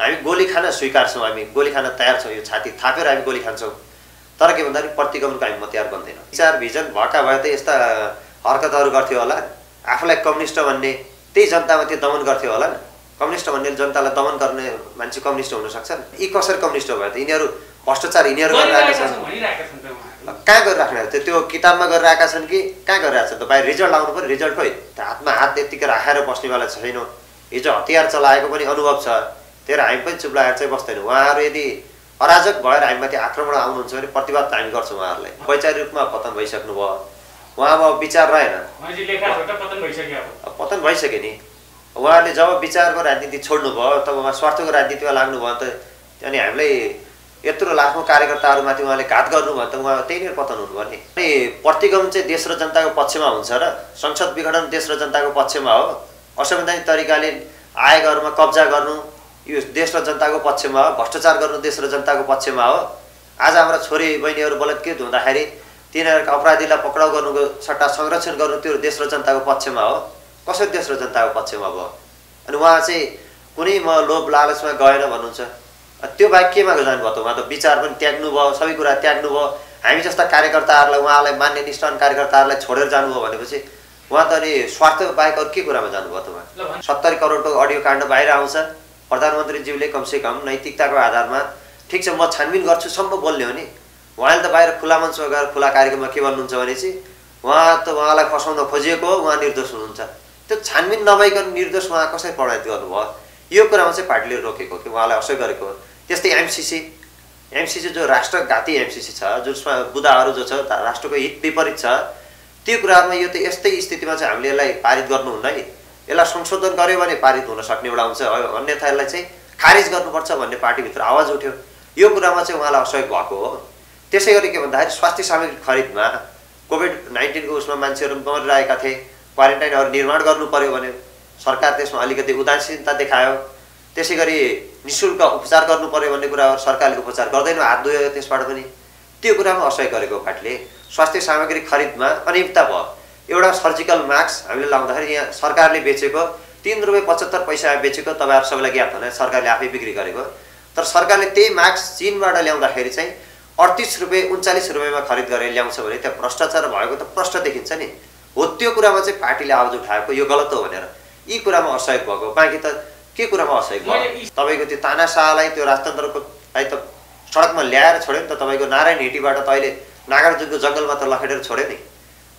हामी गोली खान स्वीकार्छौँ, हामी गोली खान तयार छौँ, यो छाती थापेर हामी गोली खान्छौँ, तर के भन्दाखेरि प्रतिगमनको हामी तयार बन्दैनौँ। विचार भिजन भएका भए त यस्ता हरकतहरू गर्थ्यो होला, आफूलाई कम्युनिस्ट भन्ने त्यही जनतामाथि दमन गर्थ्यो होला नि। कम्युनिस्ट भन्ने जनतालाई दमन गर्ने मान्छे कम्युनिस्ट हुन सक्छन्? यी कसरी कम्युनिस्ट भयो त? यिनीहरू भ्रष्टाचार यिनीहरू गरिरहेका छन्, कहाँ गरिराख्ने? त्यो किताबमा गरिरहेका छन् कि कहाँ गरिरहेका छन् त? बाहिर रिजल्ट आउनु पऱ्यो, रिजल्ट खोइ हातमा हात यत्तिकै राखेर बस्नेवाला छैनौँ। हिजो हतियार चलाएको पनि अनुभव छ, त्यही हामी पनि चुप लागेर चाहिँ बस्दैनौँ। उहाँहरू यदि अराजक भएर हामीमाथि आक्रमण आउनुहुन्छ भने प्रतिवाद त हामी गर्छौँ। उहाँहरूलाई वैचारिक रूपमा पतन भइसक्नु भयो, उहाँमा विचार रहेन, पतन भइसक्यो नि। उहाँहरूले जब विचारको राजनीति छोड्नुभयो तब उहाँ स्वार्थको राजनीतिमा लाग्नुभयो त अनि हामीलाई यत्रो लाखौँ कार्यकर्ताहरूमाथि उहाँले घात गर्नुभयो त उहाँ त्यहीँनिर पतन हुनुभयो नि। अनि प्रतिगमन चाहिँ देश र जनताको पक्षमा हुन्छ र संसद विघटन देश र जनताको पक्षमा हो। असंवैधानिक तरिकाले आयोगहरूमा कब्जा गर्नु यो देश र जनताको पक्षमा हो, भ्रष्टाचार गर्नु देश र जनताको पक्षमा हो। आज हाम्रा छोरी बहिनीहरू बलात्कृत हुँदाखेरि तिनीहरूका अपराधीलाई पक्राउ गर्नुको सट्टा संरक्षण गर्नु त्यो देश र जनताको पक्षमा हो। कसरी देश र जनताको पक्षमा भयो? अनि उहाँ चाहिँ कुनै म लोभ लालचमा गएन भन्नुहुन्छ, त्यो बाहेक केमा जानुभयो त? उहाँ त विचार पनि त्याग्नु भयो, सबै कुरा त्याग्नु भयो। हामी जस्ता कार्यकर्ताहरूलाई, उहाँलाई मान्ने निष्ठावान कार्यकर्ताहरूलाई छोडेर जानुभयो भनेपछि उहाँ त अनि स्वार्थ बाहेक अरू के कुरामा जानुभयो त? उहाँ 70 करोडको अडियो काण्ड बाहिर आउँछ, प्रधानमन्त्रीज्यूले कमसेकम नैतिकताको आधारमा ठिक छ म छानबिन गर्छु सम्म बोल्ने हो नि। उहाँले त बाहिर खुला मञ्चमा गएर खुला कार्यक्रममा के भन्नुहुन्छ भने चाहिँ उहाँलाई फसाउन खोजिएको हो, उहाँ निर्दोष हुनुहुन्छ। त्यो छानबिन नभइकन निर्दोष उहाँ कसरी प्रमाणित गर्नुभयो? यो कुरामा चाहिँ पार्टीले रोकेको कि उहाँलाई असहयोग गरेको हो। त्यस्तै एमसिसी जो राष्ट्रघाती एमसिसी छ, जसमा बुदाहरू जो छ राष्ट्रको हित विपरीत छ, त्यो कुरामा यो त यस्तै स्थितिमा चाहिँ हामीले यसलाई पारित गर्नुहुन्न है। यसलाई संशोधन गर्यो भने पारित हुन सक्ने एउटा हुन्छ, अन्यथा यसलाई चाहिँ खारिज गर्नुपर्छ भन्ने पार्टीभित्र आवाज उठ्यो। यो कुरामा चाहिँ उहाँलाई असहयोग भएको हो। त्यसै गरी के भन्दाखेरि स्वास्थ्य सामग्री खरिदमा कोभिड-19 को उसमा मान्छेहरू मरिरहेका थिए, क्वारेन्टाइनहरू निर्माण गर्नु पर्यो भने सरकार त्यसमा अलिकति उदासीनता देखायो। त्यसै गरी निःशुल्क उपचार गर्नु पर्यो भन्ने कुरा सरकारले उपचार गर्दैन, हात धोयो त्यसबाट पनि। त्यो कुरामा असहयोग गरेको पार्टीले। स्वास्थ्य सामग्री खरिदमा अनियमितता भयो। एउटा सर्जिकल मास्क हामीले लाउँदाखेरि यहाँ सरकारले बेचेको 3 रुपैयाँ 75 पैसा बेचेको तपाईँहरू सबैलाई ज्ञात होला, सरकारले आफै बिक्री गरेको। तर सरकारले त्यही मास्क चीनबाट ल्याउँदाखेरि चाहिँ 38 रुपैयाँ 39 रुपैयाँमा खरिद गरेर ल्याउँछ भने त्यहाँ भ्रष्टाचार भएको त प्रष्ट देखिन्छ नि। हो त्यो कुरामा चाहिँ पार्टीले आवाज उठाएको यो गलत हो भनेर यी कुरामा असहयोग भएको। बाँकी त के कुरामा असहयोग भयो? तपाईँको त्यो तानाशाहलाई त्यो राजतन्त्रको त सडकमा ल्याएर छोड्यो नि त। तपाईँको नारायण हिटीबाट त अहिले नागार्जुनको जङ्गलमा त लखेटेर छोड्यो नि।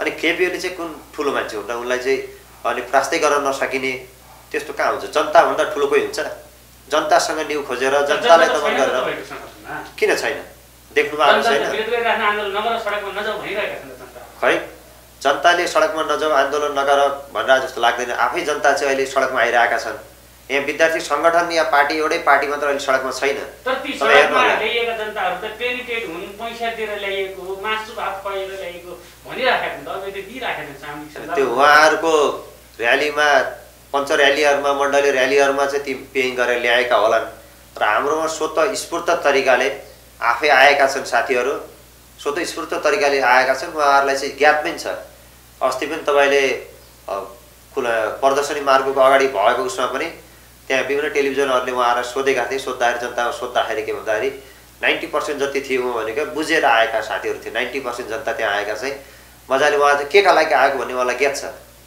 अनि केपीओले चाहिँ कुन ठुलो मान्छे हुन् र उनलाई चाहिँ अनि प्रास्तै गर्न नसकिने त्यस्तो कहाँ हुन्छ? जनताभन्दा ठुलो कोही हुन्छ? जनतासँग न्यु खोजेर जनतालाई दमन गरेर किन छैन? देख्नु भएको छैन? खै जनताले सडकमा नजाऊ आन्दोलन नगर भनेर जस्तो लाग्दैन। आफै जनता चाहिँ अहिले सडकमा आइरहेका छन्। यहाँ विद्यार्थी सङ्गठन या पार्टी एउटै पार्टी मात्र अहिले सडकमा छैन। त्यो उहाँहरूको र्यालीमा पञ्च र्यालीहरूमा मण्डलीय र्यालीहरूमा चाहिँ ती पेइङ गरेर ल्याएका होलान् र हाम्रोमा स्वतः स्फूर्त तरिकाले आफै आएका छन् साथीहरू, स्वतः स्फूर्त तरिकाले आएका छन्। उहाँहरूलाई चाहिँ ज्ञात पनि छ। अस्ति पनि तपाईँले प्रदर्शनी मार्गको अगाडि भएको उसमा पनि त्यहाँ विभिन्न टेलिभिजनहरूले उहाँहरूलाई सोधेका थिए। सोद्धाखेरि जनतामा सोद्धाखेरि के भन्दाखेरि 90% जति थिए उहाँ भनेको बुझेर आएका साथीहरू थिए। 90% जनता त्यहाँ आएका चाहिँ मजाले उहाँ चाहिँ के का लागि आएको भन्ने उहाँलाई ज्ञात छ।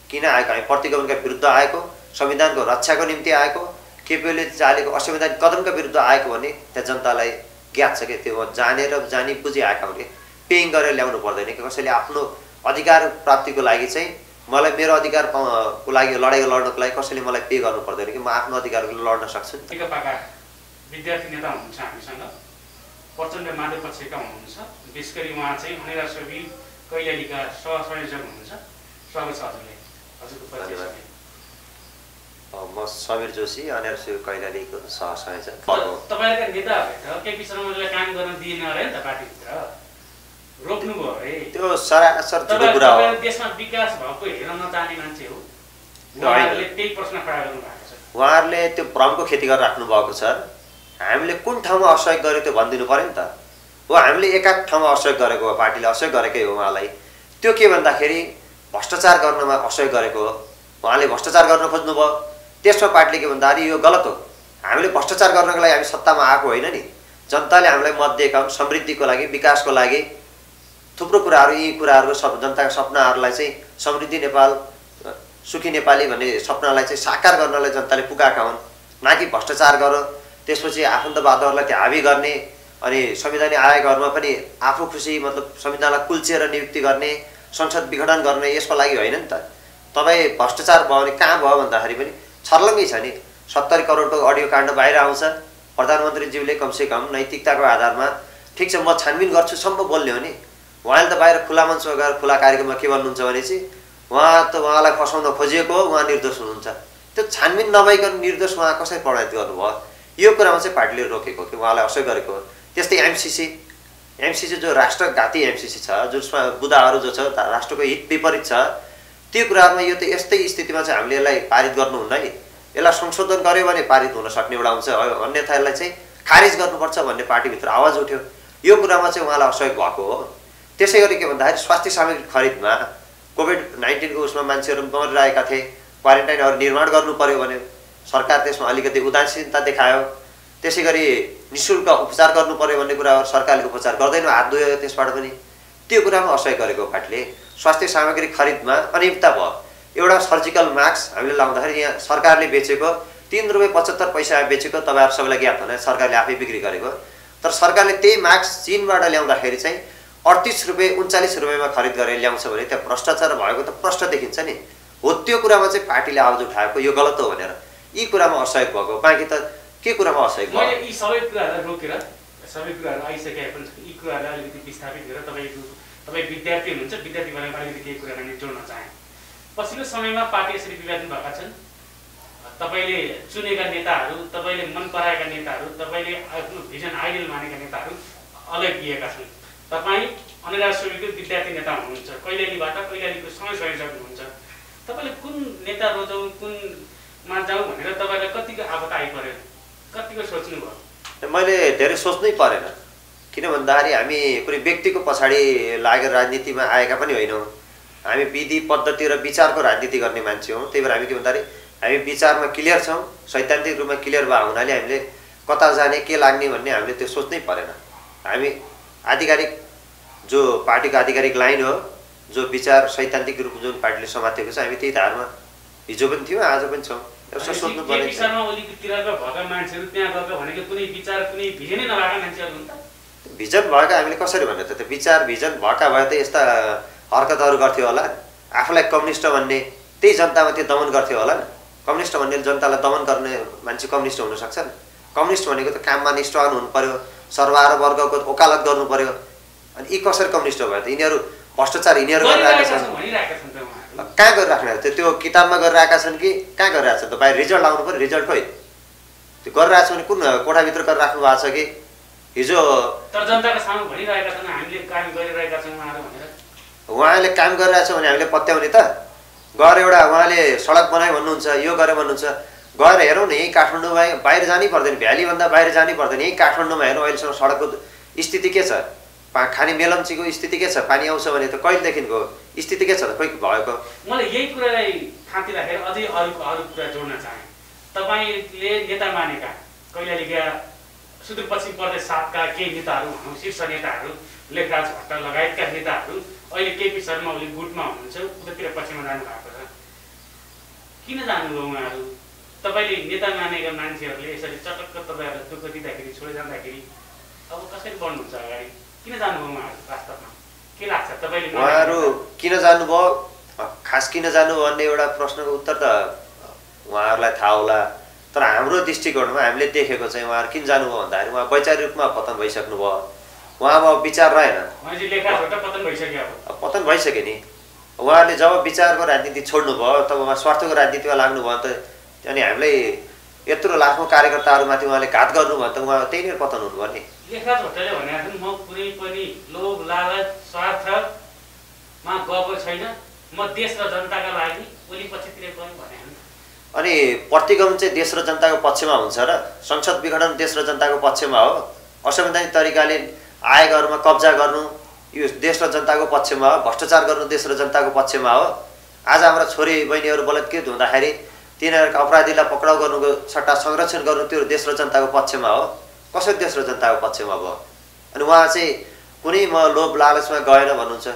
किन आएको? हामी प्रतिगमनका विरुद्ध आएको, संविधानको रक्षाको निम्ति आएको, केपीओले चालेको असंवैधानिक कदमका विरुद्ध आएको भन्ने त्यहाँ जनतालाई ज्ञात छ कि त्यो जानेर जानी बुझी आएका हुने। पेइङ गरेर ल्याउनु पर्दैन कि कसैले आफ्नो अधिकार प्राप्तिको लागि चाहिँ मलाई मेरो अधिकारको लागि लडाइँ लड्नको लागि कसैले मलाई पे गर्नु पर्दैन कि म आफ्नो अधिकारको लागि लड्न सक्छु। विद्यार्थी नेता हुनुहुन्छ हामीसँग, प्रचण्ड माधव पक्षका हुनुहुन्छ, विशेष गरी उहाँ चाहिँ अनिरा सोबी कैलालीका सहसंयोजक हुनुहुन्छ। स्वागत छ हजुरलाई। हजुरको परिचय। म समीर जोशी अनिरा सोबी कैलालीको सहसंयोजक। तपाईँका नेताहरूले केपी शर्मालाई काम गर्न दिएन अरे नि त, पार्टीभित्र रोक्नुभयो अरे। त्यो सरासर झुटो कुरा हो। देशमा विकास भएको हेर्न नचाहने मान्छे हो, उहाँहरूले त्यही प्रश्न खडा गर्नु भएको छ। उहाँहरूले त्यो भ्रमको खेती गरेर राख्नु भएको छ। हामीले कुन ठाउँमा असहयोग गर्यो त्यो भनिदिनु पर्यो नि त। हो हामीले एकाक ठाउँमा असहयोग गरेको हो, पार्टीले असहयोग गरेकै हो उहाँलाई। त्यो के भन्दाखेरि भ्रष्टाचार गर्नमा असहयोग गरेको हो। उहाँले भ्रष्टाचार गर्न खोज्नुभयो, त्यसमा पार्टीले के भन्दाखेरि यो गलत हो, हामीले भ्रष्टाचार गर्नको लागि हामी सत्तामा आएको होइन नि। जनताले हामीलाई मत दिएका हुन् समृद्धिको लागि, विकासको लागि, थुप्रो कुराहरू, यी कुराहरूको जनताका सपनाहरूलाई चाहिँ समृद्धि नेपाल, सुखी नेपाली भन्ने सपनालाई चाहिँ साकार गर्नलाई जनताले पुगाएका हुन्, न कि भ्रष्टाचार गर त्यसपछि आफन्तवादहरूलाई त्यो हावी गर्ने अनि संवैधानिक आयोगहरूमा पनि आफू खुसी मतलब संविधानलाई कुल्चिएर नियुक्ति गर्ने, संसद विघटन गर्ने, यसको लागि होइन नि त। तपाईँ भ्रष्टाचार भयो भने कहाँ भयो भन्दाखेरि पनि छर्लङ्गै छ नि। 70 करोडको अडियो काण्ड बाहिर आउँछ, प्रधानमन्त्रीज्यूले कमसेकम नैतिकताको आधारमा ठिक छ म छानबिन गर्छु सम्म बोल्ने हो नि। उहाँले त बाहिर खुला मञ्चमा गएर खुला कार्यक्रममा के भन्नुहुन्छ भने चाहिँ उहाँलाई फसाउन खोजिएको हो, उहाँ निर्दोष हुनुहुन्छ। त्यो छानबिन नभइकन निर्दोष उहाँ कसरी प्रमाणित गर्नुभयो? यो कुरामा चाहिँ पार्टीले रोकेको कि उहाँलाई असह्य गरेको हो। त्यस्तै एमसिसी जो राष्ट्रघाती एमसिसी छ, जसमा बुदाहरू जो छ राष्ट्रको हित विपरीत छ, त्यो कुराहरूमा यो त यस्तै स्थितिमा चाहिँ हामीले यसलाई पारित गर्नुहुन्न नि। यसलाई संशोधन गर्यो भने पारित हुन सक्ने एउटा हुन्छ, अन्यथा यसलाई चाहिँ खारिज गर्नुपर्छ भन्ने पार्टीभित्र आवाज उठ्यो। यो कुरामा चाहिँ उहाँलाई असहयोग भएको हो। त्यसै गरी के भन्दाखेरि स्वास्थ्य सामग्री खरिदमा कोभिड-19 को उसमा मान्छेहरू मरिरहेका थिए, क्वारेन्टाइनहरू निर्माण गर्नु पर्यो भने सरकार त्यसमा अलिकति उदासीनता देखायो। त्यसै गरी निःशुल्क उपचार गर्नु पर्यो भन्ने कुरा सरकारले उपचार गर्दैन, हात धोयो त्यसबाट पनि। त्यो कुरामा असहयोग गरेको पार्टीले। स्वास्थ्य सामग्री खरिदमा अनियमितता भयो। एउटा सर्जिकल मास्क हामीले लाउँदाखेरि यहाँ सरकारले बेचेको 3 रुपैयाँ 75 पैसा बेचेको तपाईँहरू सबैलाई ज्ञात होला, सरकारले आफै बिक्री गरेको। तर सरकारले त्यही मास्क चीनबाट ल्याउँदाखेरि चाहिँ 38 रुपैयाँ 39 रुपैयाँमा खरिद गरेर ल्याउँछ भने त्यहाँ भ्रष्टाचार भएको त प्रष्ट देखिन्छ नि। हो त्यो कुरामा चाहिँ पार्टीले आवाज उठाएको यो गलत हो भनेर यी कुरामा असहयोग भएको। बाँकी त के कुरामा असहयोग भयो? मैले यी सबै कुराहरूलाई रोकेर सबै कुराहरू आइसकेका पनि यी कुराहरूलाई अलिकति विस्थापित गरेर तपाईँ विद्यार्थी हुनुहुन्छ, विद्यार्थी भनेर अलिकति केही कुरालाई जोड्न चाहेँ। पछिल्लो समयमा पार्टी यसरी विभाजन भएका छन्। तपाईँले चुनेका नेताहरू, तपाईँले मन पराएका नेताहरू, तपाईँले आफ्नो भिजन आइडियल मानेका नेताहरू अलग दिएका छन्। तपाईँ अनिराज सोमीको विद्यार्थी नेता हुनुहुन्छ, कैलालीबाट कैलालीको संयोजक हुनुहुन्छ। तपाईँले कुन नेता रोजाउँ, कुनमा जाउँ भनेर तपाईँलाई कतिको आपत आइपऱ्यो, कतिको सोच्नुभयो? मैले धेरै सोच्नै परेन। किन भन्दाखेरि हामी कुनै व्यक्तिको पछाडि लागेर राजनीतिमा आएका पनि होइनौँ। हामी विधि पद्धति र विचारको राजनीति गर्ने मान्छे हौँ। त्यही भएर हामी के भन्दाखेरि हामी विचारमा क्लियर छौँ, सैद्धान्तिक रूपमा क्लियर भएको हुनाले हामीले कता जाने के लाग्ने भन्ने हामीले त्यो सोच्नै परेन। हामी आधिकारिक जो पार्टीको आधिकारिक लाइन हो, जो विचार सैद्धान्तिक रूप जुन पार्टीले समातेको छ, हामी त्यही धारमा हिजो पनि थियौँ, आज पनि छौँ। यसो सोच्नु पर्ने छ। भएका मान्छेहरू त्यहाँ गएका भनेको कुनै विचार कुनै भिजनै नभएका मान्छेहरू हुन् त। भिजन भएका हामीले कसरी भन्ने त? त्यो विचार भिजन भएका भए त यस्ता हरकतहरू गर्थ्यो होला। आफूलाई कम्युनिस्ट भन्ने त्यही जनतामा त्यो दमन गर्थ्यो होला नि। कम्युनिस्ट भन्ने जनतालाई दमन गर्ने मान्छे कम्युनिस्ट हुन सक्छ नि। कम्युनिस्ट भनेको त काममा निष्ठावान हुनु पर्यो, सर्वहारा वर्गको वकालत गर्नु पर्यो। अनि यी कसरी कम्युनिस्ट भयो त? यिनीहरू भ्रष्टाचार यिनीहरू गरिरहेका छन्। कहाँ गरिराख्ने? त्यो किताबमा गरिरहेका छन् कि कहाँ गरिरहेको छ त? बाहिर रिजल्ट आउनु पर्यो, रिजल्ट खोइ त्यो गरिरहेको छ भने कुन कोठाभित्र गरिराख्नु भएको छ कि हिजो? तर जनताको सामु भनिरहेका छन् हामीले काम गरिरहेका छौँ भनेर। उहाँले काम गरिरहेछ भने हामीले पत्याउने त? गएर एउटा उहाँले सडक बनायो भन्नुहुन्छ, यो गरे भन्नुहुन्छ, गएर हेरौँ न। यहीँ काठमाडौँमा बाहिर जानै पर्दैन, भ्यालीभन्दा बाहिर जानै पर्दैन। यहीँ काठमाडौँमा हेरौँ अहिलेसम्म सडकको स्थिति के छ? खाने मेलम्चीको स्थिति के छ? पानी आउँछ भने त कहिलेदेखिको स्थिति के छ त खोइ भएको? मलाई यही कुरालाई थाँती राखेर अझै अरू कुरा जोड्न चाहेँ। तपाईँले नेता मानेका कैलालीका सुदूरपश्चिम प्रदेश 7 का केही नेताहरू भनौँ, शीर्ष नेताहरू, लेखराज भट्ट लगायतका नेताहरू अहिले केपी शर्मा ओली गुटमा हुनुहुन्छ, उतातिर पछिमा जानु भएको छ। किन जानुभयो उहाँहरू? तपाईँले नेता मानेका मान्छेहरूले यसरी चटक्क तपाईँहरूलाई दुःख दिँदाखेरि छोडेर जाँदाखेरि अब कसरी बढ्नुहुन्छ अगाडि? किन जानुभयो उहाँहरू वास्तवमा? के लाग्छ तपाईँले? उहाँहरू किन जानुभयो, खास किन जानुभयो भन्ने एउटा प्रश्नको उत्तर त उहाँहरूलाई थाहा होला। तर हाम्रो दृष्टिकोणमा हामीले देखेको चाहिँ उहाँहरू किन जानुभयो भन्दाखेरि उहाँ वैचारिक रूपमा पतन भइसक्नु भयो। उहाँमा विचार रहेन, पतन भइसक्यो नि। उहाँले जब विचारको राजनीति छोड्नुभयो तब उहाँ स्वार्थको राजनीतिमा लाग्नुभयो त अनि हामीलाई यत्रो लाखौँ कार्यकर्ताहरूमाथि उहाँले घात गर्नुभयो त उहाँ त्यही नै पतन हुनुभयो नि। लेखराज भट्टले भनेको म कुनै पनि लोभ लालच स्वार्थमा गएको छैन, म देश र जनताका लागि ओली पछितिर पनि भने। अनि प्रतिगमन चाहिँ देश र जनताको पक्षमा हुन्छ र संसद विघटन देश र जनताको पक्षमा हो। असंवैधानिक तरिकाले आयोगहरूमा कब्जा गर्नु यो देश र जनताको पक्षमा हो। भ्रष्टाचार गर्नु देश र जनताको पक्षमा हो। आज हाम्रा छोरी बहिनीहरू बलात्कृत हुँदाखेरि तिनीहरूका अपराधीलाई पक्राउ गर्नुको सट्टा संरक्षण गर्नु त्यो देश र जनताको पक्षमा हो? कसरी देश र जनताको पक्षमा भयो? अनि उहाँ चाहिँ कुनै म लोभ लालचमा गएन भन्नुहुन्छ।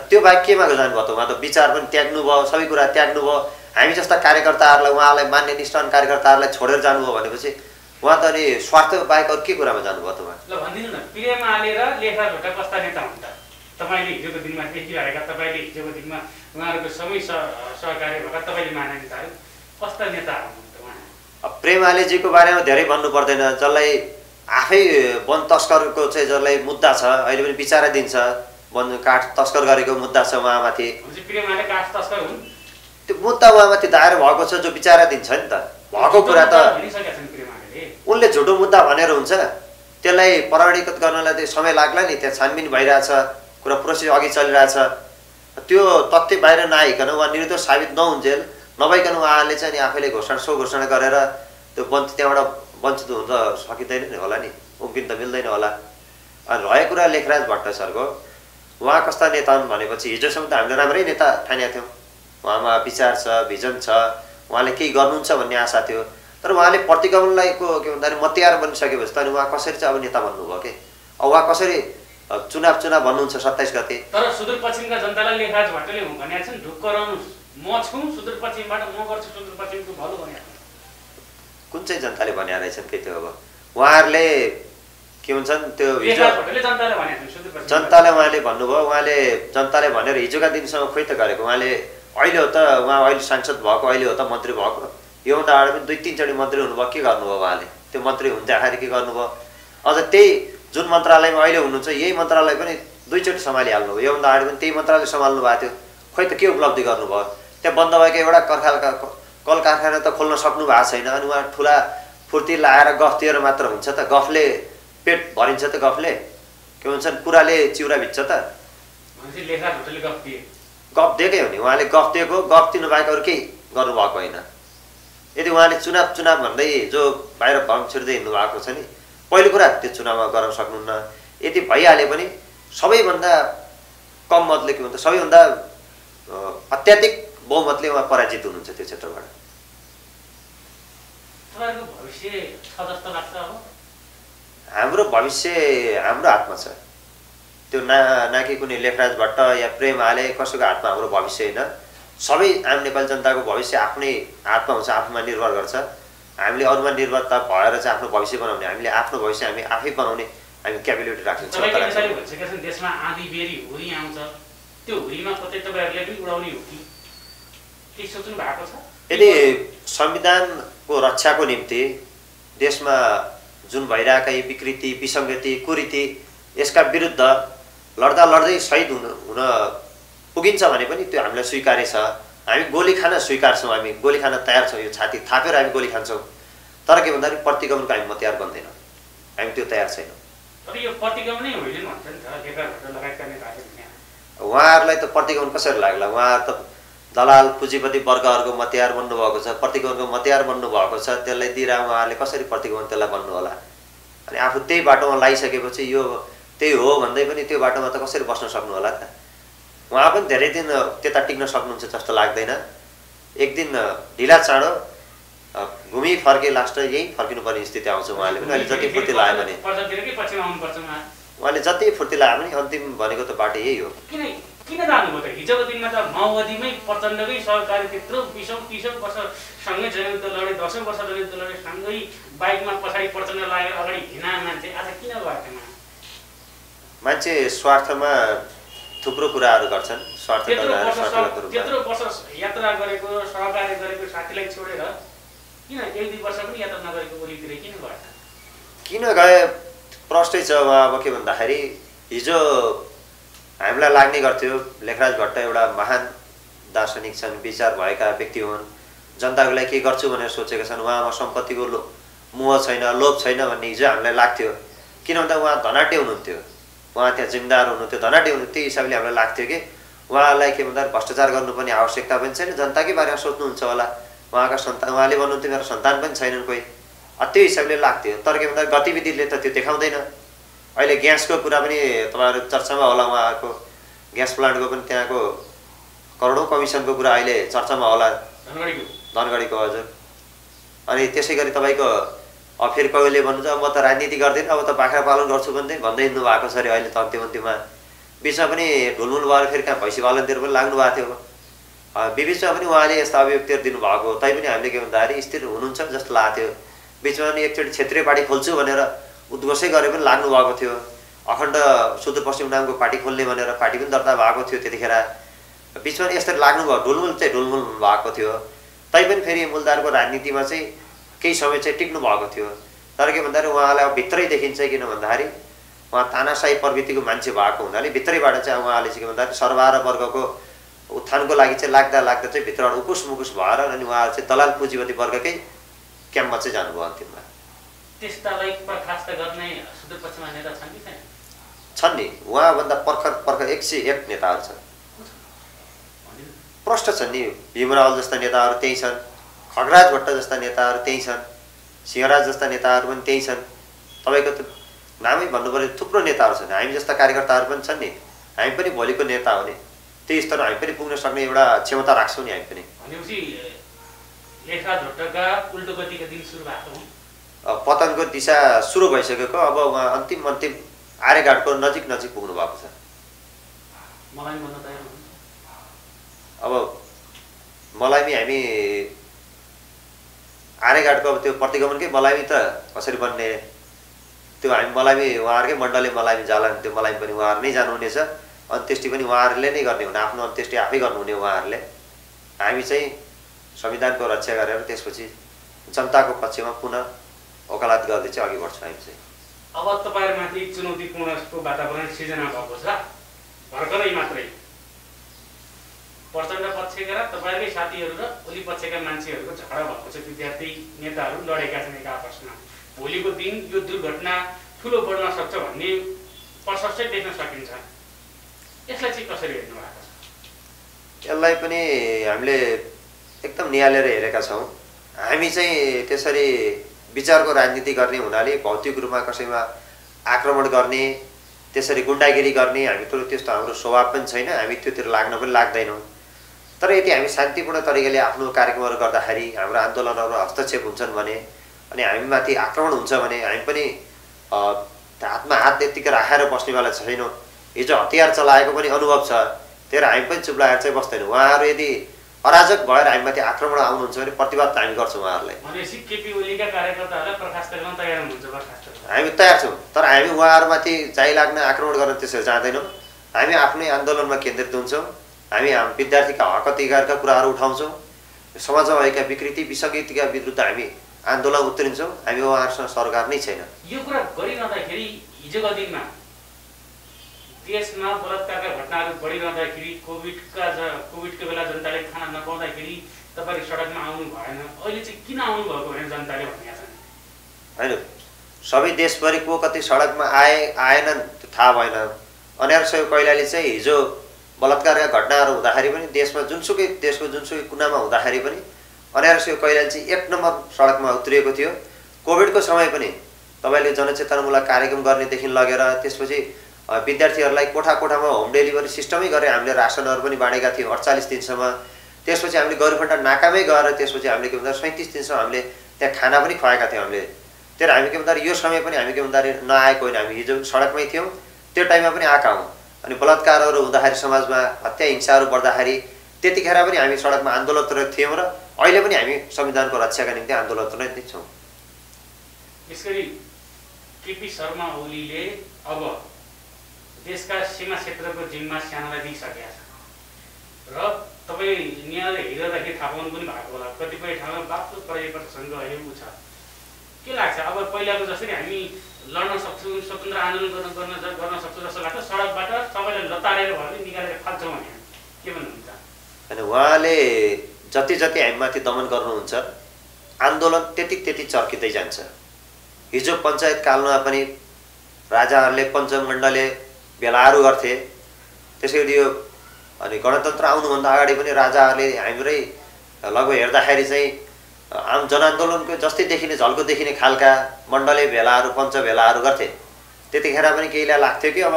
त्यो बाहेक केमा जानुभयो त? उहाँ त विचार पनि त्याग्नु भयो, सबै कुरा त्याग्नु भयो। हामी जस्ता कार्यकर्ताहरूलाई, उहाँलाई मान्ने निष्ठावान कार्यकर्ताहरूलाई छोडेर जानुभयो भनेपछि उहाँ त अनि स्वार्थ बाहेक अरू के कुरामा जानुभयो त उहाँ? ल भनिदिनु न, प्रियमाले र लेखराज भट्ट कस्ता नेता हुन् त? तपाईँले हिजोको दिनमा देखिरहेका, तपाईँले हिजोको दिनमा उहाँहरूको सबै सहकारी भएका तपाईँले माने नेताहरू कस्ता नेताहरू हुन् त उहाँ? प्रेमालेजीको बारेमा धेरै भन्नु पर्दैन। जसलाई आफै वन तस्करको चाहिँ जसलाई मुद्दा छ, अहिले पनि विचाराधीन छ, वन काठ तस्कर गरेको मुद्दा छ उहाँमाथि। प्रियमाले काठ तस्कर हुन्? त्यो मुद्दा उहाँमाथि दायर भएको छ, जो विचाराधीन छ नि त। भएको कुरा त उनले झुटो मुद्दा भनेर हुन्छ? त्यसलाई प्रमाणीकृत गर्नलाई त्यो समय लाग्ला नि। त्यहाँ छानबिन भइरहेछ, कुरा प्रोसेस अघि चलिरहेछ। त्यो तथ्य बाहिर नआइकन उहाँ निर्दोष साबित नहुन्जेल नभइकन उहाँले चाहिँ नि आफैले घोषणा गरेर त्यो त्यहाँबाट वञ्चित हुन त सकिँदैन नि होला नि, उम्किन त मिल्दैन होला। अनि रहेको कुरा लेखराज भट्ट सरको, उहाँ कस्ता नेता हुन् भनेपछि हिजोसम्म त हामीले राम्रै नेता ठानेका थियौँ। उहाँमा विचार छ, भिजन छ, उहाँले केही गर्नुहुन्छ भन्ने आशा थियो। तर उहाँले प्रतिगमनलाईको के भन्दाखेरि मतियार बनिसकेपछि त अनि उहाँ कसरी चाहिँ अब नेता बन्नुभयो के? अब उहाँ कसरी चुनाव भन्नुहुन्छ 27 गते? तर सुदूरपश्चिमका जनतालाई लेखराज भट्टले भनेका छन्, ढुक्क रहनुहोस्, म छु सुदूरपश्चिमबाट, म गर्छु सुदूरपश्चिमको भलो भनेको। कुन चाहिँ जनताले भन्या रहेछन् के? त्यो अब उहाँहरूले के भन्छन् त्यो जनताले उहाँले भन्नुभयो। उहाँले जनताले भनेर हिजोका दिनसम्म खोइ त गरेको। उहाँले अहिले हो त, उहाँ अहिले सांसद भएको, अहिले हो त मन्त्री भएको। योभन्दा अगाडि पनि 2-3 चोटि मन्त्री हुनुभयो। के गर्नुभयो उहाँले? त्यो मन्त्री हुँदाखेरि के गर्नुभयो? अझ त्यही जुन मन्त्रालयमा अहिले हुनुहुन्छ यही मन्त्रालय पनि 2 चोटि सम्हालिहाल्नुभयो। योभन्दा अगाडि पनि त्यही मन्त्रालय सम्हाल्नु भएको थियो। खोइ त के उपलब्धि गर्नुभयो? त्यहाँ बन्द भएको एउटा कल कारखाना त खोल्न सक्नु भएको छैन। अनि उहाँ ठुला फुर्ती लाएर गफ दिएर मात्र हुन्छ त? गफले पेट भरिन्छ त? गफले के भन्छन्, कुराले चिउरा भिज्छ त? गफ दिएकै हो नि उहाँले। गफ दिएको, गफ दिनु बाहेक अरू केही गर्नुभएको होइन। यदि उहाँले चुनाव भन्दै जो बाहिर भङ छिर्दै हिँड्नु भएको छ नि, पहिलो कुरा त्यो चुनावमा गराउन सक्नुहुन्न। यदि भइहाले पनि सबैभन्दा कम मतले के भन्छ, सबैभन्दा अत्याधिक बहुमतले उहाँ पराजित हुनुहुन्छ त्यो क्षेत्रबाट। हाम्रो भविष्य हाम्रो हातमा छ। त्यो ना कि कुनै लेखराज भट्ट या प्रेम आले कसैको हातमा हाम्रो भविष्य होइन। सबै आम नेपाली जनताको भविष्य आफ्नै हातमा हुन्छ, आफूमा निर्भर गर्छ। हामीले अरूमा निर्भरता भएर चाहिँ आफ्नो भविष्य बनाउने, हामीले आफ्नो भविष्य हामी आफै बनाउने हामी क्यापेबिलिटी राख्छौँ। देशमा आँधी बेरी हुरी आउँछ, त्यो हुरीमा कतै तपाईँहरूले पनि उडाउने हो कि के सोच्नु भएको छ? यदि संविधानको रक्षाको निम्ति देशमा जुन भइरहेका यी विकृति, विसङ्गति, कुरीति, यसका विरुद्ध लड्दै शहीद हुन पुगिन्छ भने पनि त्यो हामीलाई स्वीकार्य छ। हामी गोली खान स्वीकार्छौँ, हामी गोली खान तयार छौँ। यो छाती थापेर हामी गोली खान्छौँ। तर के भन्दाखेरि प्रतिगमनको हामी तयार बन्दैनौँ, हामी त्यो तयार छैनौँ। उहाँहरूलाई त प्रतिगमन कसरी लाग्ला? उहाँहरू त दलाल पुँजीपति वर्गहरूको मतियार बन्नुभएको छ, प्रतिगमनको मतियार बन्नुभएको छ। त्यसलाई दिएर उहाँहरूले कसरी प्रतिगमन त्यसलाई बन्नु होला? अनि आफू त्यही बाटोमा लागिसकेपछि यो त्यही हो भन्दै पनि त्यो बाटोमा त कसरी बस्न सक्नु होला त? उहाँ पनि धेरै दिन त्यता टिक्न सक्नुहुन्छ जस्तो लाग्दैन। एक दिन ढिला चाँडो घुमी फर्के लास्ट यही फर्किनुपर्ने स्थिति आउँछ। उहाँले पनि अहिले जति फुर्ती लाग्यो भने उहाँले जति फुर्ती लाग्यो भने अन्तिम भनेको त बाटो यही हो। किन जानुभयो त? हिजोको दिनमा त माओवादीमै प्रचण्डकै सहकारी त्यत्रो 20-30 वर्षसँगै जनयुद्ध लडे, 10 वर्ष जनयुद्ध लडे, सँगै बाइकमा पछाडि प्रचण्ड लागेर अगाडि हिँडा मान्छे आज किन गएको? मान्छे स्वार्थमा थुप्रो कुराहरू गर्छन्। त्यत्रो वर्ष यात्रा गरेको, सहकार्य गरेको साथीलाई छोडेर किन 1-2 वर्ष पनि यात्रा नगरेको ओलीतिर किन गए? किन गए प्रश्नै छ। उहाँ अब के भन्दाखेरि हिजो हामीलाई लाग्ने गर्थ्यो लेखराज भट्ट एउटा महान दार्शनिक छन्, विचार भएका व्यक्ति हुन्, जनताको लागि के गर्छु भनेर सोचेका छन्। उहाँमा सम्पत्तिको मोह छैन, लोभ छैन भन्ने हिजो हामीलाई लाग्थ्यो। किन भन्दा उहाँ धनाढ्य हुनुहुन्थ्यो, उहाँ त्यहाँ जिम्मेदार हुनुहुन्थ्यो, धनाढ्य हुनुहुन्थ्यो। त्यही हिसाबले हामीलाई लाग्थ्यो कि उहाँलाई के भन्दा भ्रष्टाचार गर्नुपर्ने आवश्यकता पनि छैन, जनताकै बारेमा सोच्नुहुन्छ होला। उहाँका सन्तान, उहाँले भन्नुहुन्थ्यो मेरो सन्तान पनि छैनन् कोही, त्यो हिसाबले लाग्थ्यो। तर के भन्दा गतिविधिले त त्यो देखाउँदैन। अहिले ग्यासको कुरा पनि तपाईँहरू चर्चामा होला, उहाँको ग्यास प्लान्टको पनि त्यहाँको करोडौँ कमिसनको कुरा अहिले चर्चामा होला। धनगढीको हजुर। अनि त्यसै गरी तपाईँको फेरि कहिले भन्नुहुन्छ म त राजनीति गर्दिनँ, अब त बाख्रा पालन गर्छु भन्दै हिँड्नु भएको छ अरे। अहिले त अन्तिममा बिचमा पनि ढुलमुल भएर फेरि कहाँ भैँसी पालनतिर पनि लाग्नु भएको थियो। बिचमा पनि उहाँले यस्ता अभिव्यक्तिहरू दिनुभएको, तैपनि हामीले के भन्दाखेरि स्थिर हुनुहुन्छ जस्तो लागेको थियो। बिचमा पनि एकचोटि क्षेत्रीय पार्टी खोल्छु भनेर उद्घोषै गरे पनि लाग्नु भएको थियो। अखण्ड सुदूरपश्चिम नामको पार्टी खोल्ने भनेर पार्टी पनि दर्ता भएको थियो त्यतिखेर। बिचमा यसरी लाग्नुभयो, ढुलमुल चाहिँ ढुलमुल भएको थियो। तैपनि फेरि मूलधारको राजनीतिमा चाहिँ केही समय चाहिँ टिक्नु भएको थियो। तर के भन्दाखेरि उहाँलाई अब भित्रै देखिन्छ, किन भन्दाखेरि उहाँ तानाशाही प्रवृत्तिको मान्छे भएको हुनाले भित्रैबाट चाहिँ उहाँले चाहिँ के भन्दाखेरि सर्वहारा वर्गको उत्थानको लागि चाहिँ लाग्दा चाहिँ भित्रबाट उकुस मुकुस भएर अनि उहाँहरू चाहिँ दलाल पुँजीपति वर्गकै क्याम्पमा चाहिँ जानुभयो अन्तिममा। त्यस्तालाई बर्खास्त गर्ने सुदूरपश्चिममा नेता छन् कि छैन? छन् नि, उहाँभन्दा पर्खर 101 नेताहरू छन्। प्रष्ट छन् नि। भीमराव जस्ता नेताहरू त्यही छन्, खगराज भट्ट जस्ता नेताहरू त्यही छन्, सिंहराज जस्ता नेताहरू पनि त्यही छन्। तपाईँको त नामै भन्नु पर्यो, थुप्रो नेताहरू छन्। हामी जस्ता कार्यकर्ताहरू पनि छन् नि। हामी पनि भोलिको नेता हो नि, त्यही स्तरमा हामी पनि पुग्न सक्ने एउटा क्षमता राख्छौँ नि हामी पनि। भनेपछि लेखराज भट्टका उल्टो गतिका दिन सुरु भएको हुन्, पतनको दिशा सुरु भइसकेको, अब उहाँ अन्तिम आर्यघाटको नजिक पुग्नु भएको छ। मलाई भन्न तयार हुनुहुन्छ? अब मलाइमी हामी आर्यघाटको अब त्यो प्रतिगमनकै मलाइमी त कसरी बन्ने, त्यो हामी मलाइमी उहाँहरूकै मण्डलले मलाइमी जालान्, त्यो मलाइमी पनि उहाँहरू नै जानुहुनेछ। अन्त्येष्टि पनि उहाँहरूले नै गर्ने हुने, आफ्नो अन्त्येष्टि आफै गर्नुहुने उहाँहरूले। हामी चाहिँ संविधानको रक्षा गरेर त्यसपछि जनताको पक्षमा पुनः वकालत गर्दै चाहिँ अघि बढ्छौँ हामी चाहिँ। अब तपाईँहरूमाथि चुनौतीपूर्णको वातावरण सिर्जना भएको छ भर्खरै मात्रै। प्रचण्ड पक्षका र तपाईँहरूकै साथीहरू र ओली पक्षका मान्छेहरूको झगडा भएको छ, विद्यार्थी नेताहरू लडेका छन् एक आपसमा। भोलिको दिन यो दुर्घटना ठुलो बढ्न सक्छ भन्ने प्रशस्तै देख्न सकिन्छ। यसलाई चाहिँ कसरी हेर्नु भएको छ? यसलाई पनि हामीले एकदम निहालेर हेरेका छौँ। हामी चाहिँ त्यसरी विचारको राजनीति गर्ने हुनाले भौतिक रूपमा कसैमा आक्रमण गर्ने, त्यसरी गुन्डागिरी गर्ने हामी त्यस्तो हाम्रो स्वभाव पनि छैन। हामी त्योतिर लाग्न पनि लाग्दैनौँ। तर यदि हामी शान्तिपूर्ण तरिकाले आफ्नो कार्यक्रमहरू गर्दाखेरि हाम्रो आन्दोलनहरू हस्तक्षेप हुन्छन् भने अनि हामीमाथि आक्रमण हुन्छ भने हामी पनि हातमा हात यत्तिकै राखेर बस्नेवाला छैनौँ। हिजो हतियार चलाएको पनि अनुभव छ, त्यही हामी पनि चुप लागेर चाहिँ बस्दैनौँ। उहाँहरू यदि अराजक भएर हामीमाथि आक्रमण आउनुहुन्छ भने प्रतिवाद त हामी गर्छौँ उहाँहरूलाई। भनेपछि केपी ओलीका कार्यकर्ताहरूलाई बर्खास्त गर्न तयार हुनुहुन्छ? हामी तयार छौँ, तर हामी उहाँहरूमाथि चाहिँ लाग्न आक्रमण गर्न त्यसरी जाँदैनौँ। हामी आफ्नै आन्दोलनमा केन्द्रित हुन्छौँ। हामी विद्यार्थीका हक अधिकारका कुराहरू उठाउँछौँ। समाजमा भएका विकृति विसङ्गतिका विरुद्ध हामी आन्दोलन उत्रिन्छौँ। हामी उहाँहरूसँग सरकार नै छैन। यो कुरा गरिरहँदाखेरि हिजोका दिनमा देशमा बलात्कारका घटनाहरू बढिरहँदाखेरि कोभिडको बेला जनताले खाना नपाउँदाखेरि तपाईँले सडकमा आउनु भएन। अहिले चाहिँ किन आउनु भएको भनेर जनताले भनेका छन्। होइन, सबै देशभरि को कति सडकमा आएनन् त्यो थाहा भएन। अनिवार्य सेवा कैलाली चाहिँ हिजो बलात्कारका घटनाहरू हुँदाखेरि पनि देशको जुनसुकै कुनामा हुँदाखेरि पनि अनिवार्य सेवा कैलाली चाहिँ 1 नम्बर सडकमा उत्रिएको थियो। कोभिडको समय पनि तपाईँले जनचेतनामूलक कार्यक्रम गर्नेदेखि लगेर त्यसपछि विद्यार्थीहरूलाई कोठामा होम डेलिभरी सिस्टमै गरेर हामीले रासनहरू पनि बाँडेका थियौँ 48 दिनसम्म। त्यसपछि हामीले गौरीफन्टा नाकामै गएर त्यसपछि हामीले के भन्दा 37 दिनसम्म हामीले त्यहाँ खाना पनि खुवाएका थियौँ हामीले। त्यही हामी के भन्दाखेरि यो समय पनि हामी के भन्दाखेरि नआएको होइन, हामी हिजो सडकमै थियौँ, त्यो टाइममा पनि आएका हौँ। अनि बलात्कारहरू हुँदाखेरि समाजमा हत्या हिंसाहरू बढ्दाखेरि त्यतिखेर पनि हामी सडकमा आन्दोलनरत थियौँ र अहिले पनि हामी संविधानको रक्षाका निम्ति आन्दोलनरत नै छौँ। यसरी केपी शर्मा ओलीले अब देशका सीमा क्षेत्रको जिम्मा सेनालाई दिइसकेका छ र तपाईँ यहाँ हेर्दाखेरि थाहा पाउनु पनि भएको होला, कतिपय ठाउँमा बाक्लो पर्यटकसँग हेर्नु छ। के लाग्छ अब पहिलाको जसरी हामी लड्न सक्छौँ, स्वतन्त्र आन्दोलन गर्न सक्छौँ जस्तो लाग्छ? सडकबाट सबैलाई लतारेर भए पनि निकालेर फाल्छौँ भने के भन्नुहुन्छ? होइन, उहाँले जति हामीमाथि दमन गर्नुहुन्छ आन्दोलन त्यति चर्किँदै जान्छ। हिजो पञ्चायत कालमा पनि राजाहरूले पञ्चमण्डले भेलाहरू गर्थे। त्यसैगरी यो अनि गणतन्त्र आउनुभन्दा अगाडि पनि राजाहरूले हाम्रै लगभग हेर्दाखेरि चाहिँ आम जनआन्दोलनको जस्तै देखिने झल्को देखिने खालका मण्डले भेलाहरू पञ्च भेलाहरू गर्थे। त्यतिखेर पनि केहीलाई लाग्थ्यो कि अब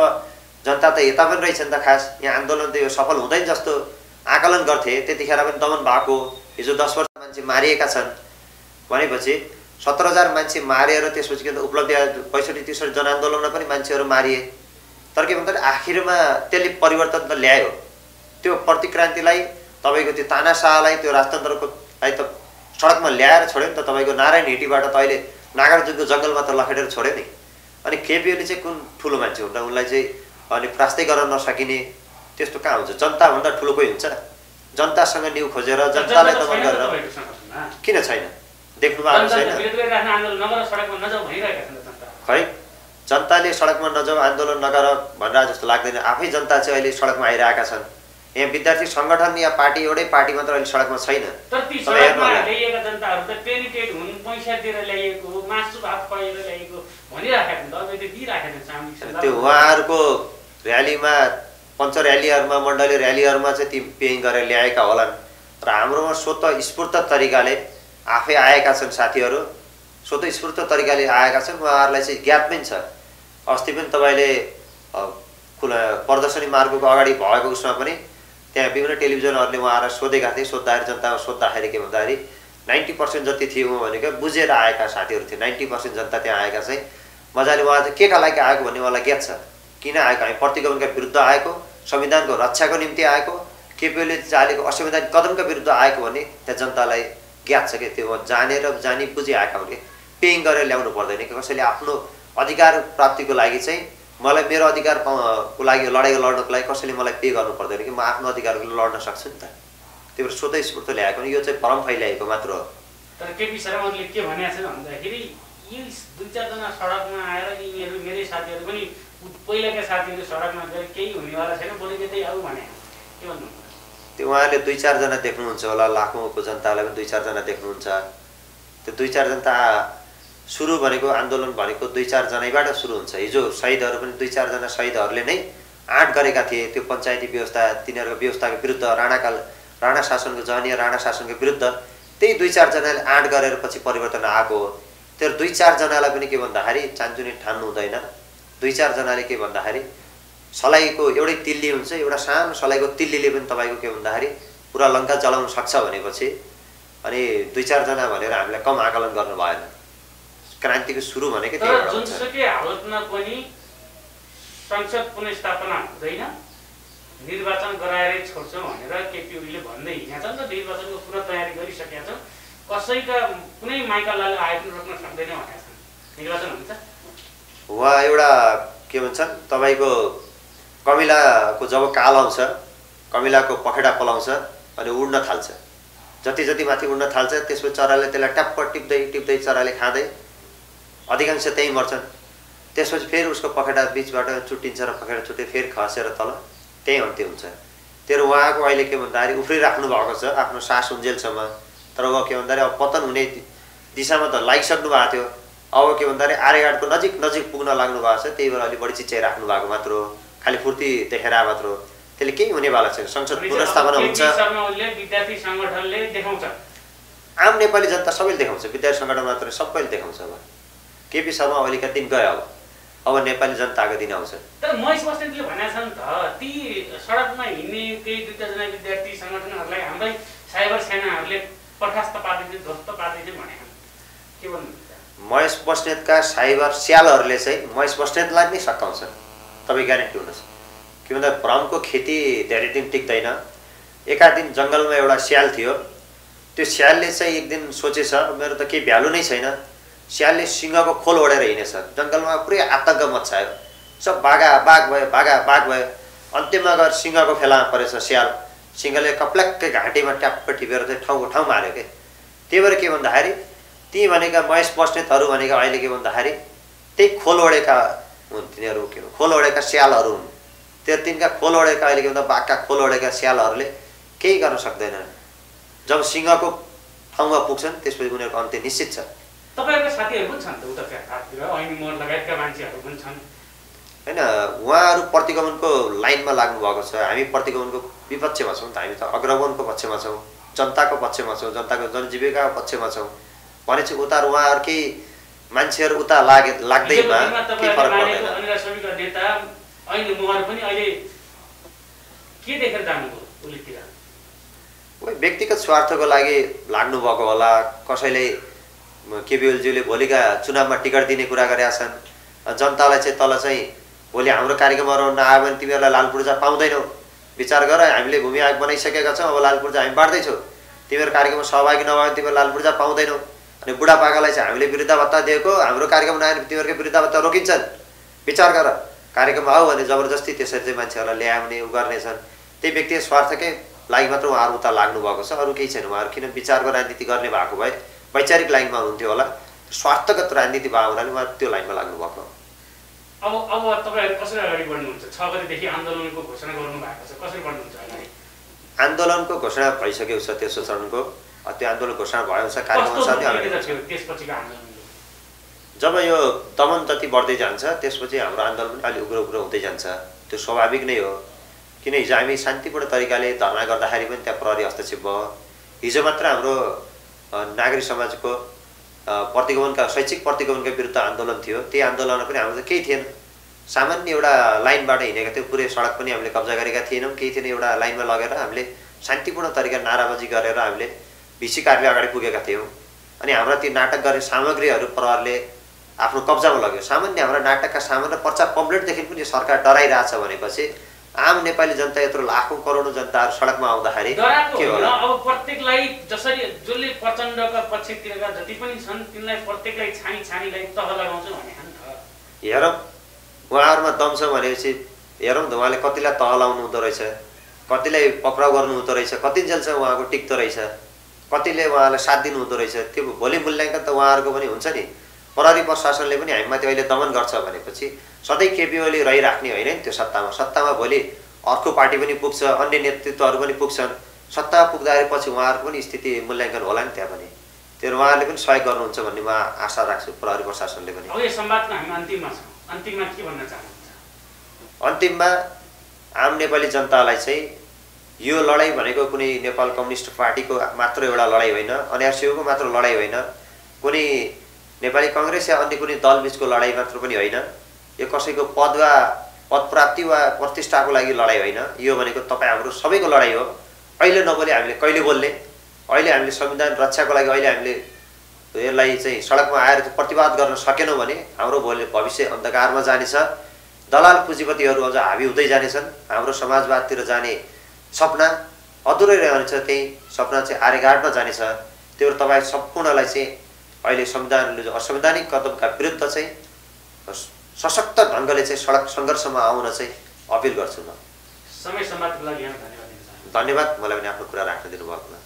जनता त यता पनि रहेछ नि त, खास यहाँ आन्दोलन त यो सफल हुँदैन जस्तो आकलन गर्थे। त्यतिखेर पनि दमन भएको। हिजो 10 वर्ष मान्छे मारिएका छन् भनेपछि 17,000 मान्छे मारेर त्यसपछि के भन्छ उपलब्धि 65-63 जनआन्दोलनमा पनि मान्छेहरू मारिए। तर के भन्छ आखिरमा त्यसले परिवर्तन त ल्यायो। त्यो प्रतिक्रान्तिलाई तपाईँको त्यो तानाशाहलाई त्यो राजतन्त्रकोलाई त सडकमा ल्याएर छोड्यो नि त। तपाईँको नारायण हिटीबाट त अहिले नागार्जुनको जङ्गलमा त लखेटेर छोड्यो नि। अनि केपी ओली चाहिँ कुन ठुलो मान्छे हुन् र उनलाई चाहिँ अनि प्रास्तै गर्न नसकिने त्यस्तो कहाँ हुन्छ? जनताभन्दा ठुलो कोही हुन्छ? जनतासँग न्यु खोजेर जनतालाई दमन गरेर किन छैन? देख्नु भएको छैन? खै जनताले सडकमा नजाऊ आन्दोलन नगर भनेर जस्तो लाग्दैन। आफै जनता चाहिँ अहिले सडकमा आइरहेका छन्। यहाँ विद्यार्थी सङ्गठन या पार्टी एउटै पार्टी मात्र अहिले सडकमा छैन। तर ती सडकमा ल्याइएका जनताहरू त पेनिटेड हुन्, पैसा दिएर ल्याइएको, मासु भात खुवाएर ल्याइएको भनिराखेका छन्। अब त्यो दिइराखेका छन्। त्यो उहाँहरूको र्यालीमा पञ्च र्यालीहरूमा मण्डलीय र्यालीहरूमा चाहिँ ती पेइङ गरेर ल्याएका होलान्। र हाम्रोमा स्वतस्फूर्त तरिकाले आफै आएका छन् साथीहरू, स्वतस्फूर्त तरिकाले आएका छन्। उहाँहरूलाई चाहिँ ज्ञात पनि छ। अस्ति पनि तपाईँले प्रदर्शनी मार्गको अगाडि भएको उसमा पनि त्यहाँ विभिन्न टेलिभिजनहरूले उहाँहरूलाई सोधेका थिए। सोद्धाखेरि जनतामा सोद्धाखेरि के भन्दाखेरि 90% जति थियो भनेको बुझेर आएका साथीहरू थिए। 90% जनता त्यहाँ आएका चाहिँ मजाले उहाँ चाहिँ केका लागि आएको भन्ने उहाँलाई ज्ञात छ। किन आएको? हामी प्रतिगमनका विरुद्ध आएको, संविधानको रक्षाको निम्ति आएको, केपी ओलीले चालेको असंवैधानिक कदमका विरुद्ध आएको भन्ने त्यहाँ जनतालाई ज्ञात छ कि त्यो जानेर जानी बुझी आएका हुने। पेइङ गरेर ल्याउनु पर्दैन कि कसैले आफ्नो अधिकार प्राप्तिको लागि चाहिँ मलाई मेरो अधिकारको लागि लडाइँ लड्नको लागि कसैले मलाई पे गर्नु पर्दैन कि म आफ्नो अधिकारको लागि लड्न सक्छु नि त। त्यही भएर स्वतस्फूर्त ल्याएको यो चाहिँ भ्रम फैलाएको मात्र हो। तर केपी शर्माले के भनेको छ भन्दाखेरि यी 2-4 जना सडकमा आएर यिनीहरू मेरै साथीहरू पनि पहिलाका साथीहरू सडकमा गएर केही हुनेवाला छैन, बरु यतै आऊ भने के भन्नु? त्यो उहाँले 2-4 जना देख्नुहुन्छ होला, लाखौँको जनतालाई पनि 2-4 जना देख्नुहुन्छ। त्यो 2-4 जनता सुरु भनेको आन्दोलन भनेको 2-4 जनाबाट सुरु हुन्छ। हिजो शहीदहरू पनि 2-4 जना शहीदहरूले नै आँट गरेका थिए त्यो पञ्चायती व्यवस्था, तिनीहरूको व्यवस्थाको विरुद्ध, राणा शासनको जहनीय राणा शासनको विरुद्ध त्यही 2-4 जनाले आँट गरेर पछि परिवर्तन आएको हो। त्यो 2-4 जनालाई पनि के भन्दाखेरि चान्चुने ठान्नु हुँदैन। 2-4 जनाले के भन्दाखेरि सलाइको एउटै तिल्ली हुन्छ, एउटा सानो सलाइको तिल्लीले पनि तपाईँको के भन्दाखेरि पुरा लङ्का जलाउन सक्छ भनेपछि अनि 2-4 जना भनेर हामीलाई कम आकलन गर्नु भएन। क्रान्तिको सुरु भनेको त्यही हो। जुनसुकै हालतमा पनि संसद पुनर्स्थापना हुँदैन, निर्वाचन गराएरै छोड्छौँ भनेर केपी ओलीले भन्दै हिँडेका छन्। र निर्वाचनको पुनः तयारी गरिसकेका छन्। कसैका कुनै माइकललाई आए पनि रोक्न सक्दैन भनेका छन्। निर्वाचन हुन्छ उहाँ एउटा के भन्छन् तपाईँको कमिलाको जब काल आउँछ, कमिलाको पखेटा पलाउँछ अनि उड्न थाल्छ। जति जति माथि उड्न थाल्छ त्यसपछि चराले त्यसलाई ट्याप्प टिप्दै टिप्दै चराले खाँदै अधिकांश त्यहीँ मर्छन्। त्यसपछि फेरि उसको पखेटा बिचबाट चुट्टिन्छ र पखेटा छुट्टै फेरि खसेर तल त्यही अन्त्य हुन्छ। तर उहाँको अहिले के भन्दाखेरि उफ्रिराख्नु भएको छ आफ्नो सास उन्जेलसम्म। तर उहाँ के भन्दाखेरि अब पतन हुने दिशामा त लागिसक्नु भएको थियो। अब के भन्दाखेरि आर्यघाटको नजिक पुग्न लाग्नु भएको छ। त्यही भएर अलि बढी चिच्याइराख्नु भएको मात्र हो, खालि फुर्ती देखेर मात्र हो। त्यसले केही हुनेवाला छैन। संसद पुनर्स्थापना हुन्छ, विद्यार्थी सङ्गठनले देखाउँछ, आम नेपाली जनता सबैले देखाउँछ, विद्यार्थी सङ्गठन मात्र सबैले देखाउँछ। अब केपी शर्मा ओलीका दिन गयो, अब नेपाली जनताको दिन आउँछ। तर महेश बस्नेतले भनेका छन् त ती सडकमा हिँड्ने केही 2-4 जना विद्यार्थी सङ्गठनहरूलाई हाम्रै साइबर सेनाहरूले बर्खास्त पार्दैछन्, ध्वस्त पार्दैछन् भनेका के भन्नुहुन्छ? महेश बस्नेतका साइबर स्यालहरूले चाहिँ महेश बस्नेतलाई नै सकाउँछ, तपाईँ ग्यारेन्टी हुनुहोस्। के भन्दा भ्रमको खेती धेरै दिन टिक्दैन। एका दिन जङ्गलमा एउटा स्याल थियो। त्यो स्यालले चाहिँ एक दिन सोचेछ मेरो त केही भ्यालु नै छैन। स्यालले सिंहको खोल ओढेर हिँडेछ। जङ्गलमा पुरै आतङ्क मच्चायो। सब बाघ भयो। अन्त्यमा गएर सिंहको फेलामा परेछ स्याल। सिंहले कप्ल्याक्कै घाँटीमा ट्याप्प टिपेर चाहिँ ठाउँको ठाउँ मार्यो के। त्यही भएर के भन्दाखेरि ती भनेका महेश बस्नेतहरू भनेका अहिले के भन्दाखेरि त्यही खोल ओढेका हुन्। तिनीहरू के खोल ओढेका स्यालहरू हुन्। त्यो तिनका खोल ओढेका अहिले के भन्दा बाघका खोल ओढेका स्यालहरूले केही गर्न सक्दैनन्। जब सिंहको ठाउँमा पुग्छन् त्यसपछि उनीहरूको अन्त्य निश्चित छ। तपाईँहरूको साथीहरू पनि छन् त उता काठतिर, ऐनी मोड लगायतका मान्छेहरू पनि छन् होइन? उहाँहरू प्रतिगमनको लाइनमा लाग्नु भएको छ। हामी प्रतिगमनको विपक्षमा छौँ त। हामी त अग्रगमनको पक्षमा छौँ, जनताको पक्षमा छौँ, जनताको जनजीविकाको पक्षमा छौँ। भनेपछि उता उहाँहरूकै मान्छेहरू उता लाग्दैमा के फरक पर्दैन। नेता ऐनी मोहर पनि अहिले के देखेर जानुभयो ओलीतिर? कोही व्यक्तिगत स्वार्थको लागि लाग्नु भएको होला। कसैले केपी ओलीज्यूले भोलिका चुनावमा टिकट दिने कुरा गरेका छन्। जनतालाई चाहिँ तल चाहिँ भोलि हाम्रो कार्यक्रममा नआयो भने तिमीहरूलाई लाल पूर्जा पाउँदैनौ, विचार गर, हामीले भूमि आयोग बनाइसकेका छौँ, अब लाल पूर्जा हामी बाँड्दैछौँ, तिमीहरू कार्यक्रममा सहभागी नभयो भने तिमीहरू लाल पूर्जा पाउँदैनौ। अनि बुढापाकालाई चाहिँ हामीले वृद्ध भत्ता दिएको, हाम्रो कार्यक्रम नआयो भने तिमीहरूको वृद्ध भत्ता रोकिन्छन्, विचार गर, कार्यक्रम आऊ भने जबरजस्ती त्यसरी चाहिँ मान्छेहरूलाई ल्याउने उ गर्नेछन्। त्यही व्यक्तिगत स्वार्थकै लागि मात्र उहाँहरू उता लाग्नु भएको छ, अरू केही छैन। उहाँहरू किन विचारको राजनीति गर्ने भएको भए वैचारिक लाइनमा हुन्थ्यो होला, स्वार्थगत राजनीति भएको हुनाले उहाँ त्यो लाइनमा लाग्नु भएको। अब तपाईँहरू कसरी अगाडि बढ्नुहुन्छ? 6 गतेदेखि आन्दोलनको घोषणा गर्नु भएको छ, कसरी बढ्नुहुन्छ अगाडि? आन्दोलनको घोषणा भइसकेको छ, तेस्रो चरणको त्यो आन्दोलन घोषणा भएको छ, कार्यक्रम त्यसपछिको आन्दोलन जब यो दमन जति बढ्दै जान्छ त्यसपछि हाम्रो आन्दोलन पनि अलि उग्रो उग्रो हुँदै जान्छ। त्यो स्वाभाविक नै हो, किन हिजो हामी शान्तिपूर्ण तरिकाले धरना गर्दाखेरि पनि त्यहाँ प्रहरी हस्तक्षेप भयो। हिजो मात्र हाम्रो नागरिक समाजको प्रतिगमनका शैक्षिक प्रतिगमनका विरुद्ध आन्दोलन थियो, त्यही आन्दोलनमा पनि हाम्रो त केही थिएन, सामान्य एउटा लाइनबाट हिँडेका थियो, पुरै सडक पनि हामीले कब्जा गरेका थिएनौँ, केही थिएन। एउटा लाइनमा लगेर हामीले शान्तिपूर्ण तरिका नाराबाजी गरेर हामीले भिसी कार्यालय अगाडि पुगेका थियौँ। अनि हाम्रा ती नाटक गर्ने सामग्रीहरू प्रहरले आफ्नो कब्जामा लग्यो। सामान्य हाम्रा नाटकका सामान्य पर्चा पम्पलेटदेखि पनि सरकार डराइरहेछ भनेपछि आम नेपाली जनता यत्रो लाखौँ करोडौँ जनताहरू सडकमा आउँदाखेरि के होला? अब प्रत्येकलाई जसरी जसले प्रचण्डका पक्षतिरका जति पनि छन् तिनलाई प्रत्येकलाई छानीलाई तह लगाउँछ भने हेरौँ उहाँहरूमा दम छ भनेपछि हेरौँ त उहाँले कतिलाई तह लाउनु हुँदो रहेछ, कतिलाई पक्राउ गर्नु हुँदो रहेछ, कति जेलसम्म उहाँको टिक्दो रहेछ, कतिले उहाँलाई साथ दिनु हुँदो रहेछ। त्यो भोलि मूल्याङ्कन त उहाँहरूको पनि हुन्छ नि। प्रहरी प्रशासनले पनि हामीमाथि अहिले दमन गर्छ भनेपछि सधैँ केपी ओली रहिराख्ने होइन नि त्यो सत्तामा भोलि अर्को पार्टी पनि पुग्छ, अन्य नेतृत्वहरू पनि पुग्छन्। सत्तामा पुग्दाखेरि पछि उहाँहरूको पनि स्थिति मूल्याङ्कन होला नि त्यहाँ पनि, त्यो उहाँहरूले पनि सहयोग गर्नुहुन्छ भन्ने म आशा राख्छु प्रहरी प्रशासनले पनि। अब यो संवादमा हामी अन्तिममा छौँ, अन्तिममा के भन्न चाहनुहुन्छ? अन्तिममा आम नेपाली जनतालाई चाहिँ यो लडाइँ भनेको कुनै नेपाल कम्युनिस्ट पार्टीको मात्र एउटा लडाइँ होइन, अन्यायको मात्र लडाइँ होइन, कुनै नेपाली कांग्रेस या अन्य कुनै दलबीचको लडाइँ मात्र पनि होइन, यो कसैको पद प्राप्ति वा प्रतिष्ठाको लागि लडाइँ होइन। यो भनेको तपाईँ हाम्रो सबैको लडाइँ हो। अहिले नबोले हामीले कहिले बोल्ने? अहिले हामीले संविधान रक्षाको लागि अहिले हामीले यसलाई चाहिँ सडकमा आएर प्रतिवाद गर्न सकेनौँ भने हाम्रो भविष्य अन्धकारमा जानेछ। दलाल पुँजीपतिहरू अझ हावी हुँदै जानेछन्। हाम्रो समाजवादतिर जाने सपना अधुरै रहनेछ, त्यही सपना चाहिँ आर्यघाटमा जानेछ। त्यो तपाईँ सम्पूर्णलाई चाहिँ अहिले संविधानले जो असंवैधानिक कदमका विरुद्ध चाहिँ सशक्त ढङ्गले चाहिँ सडक सङ्घर्षमा आउन चाहिँ अपिल गर्छु म। समय समाप्तिको लागि धन्यवाद, मलाई पनि आफ्नो कुरा राख्न दिनुभएकोमा।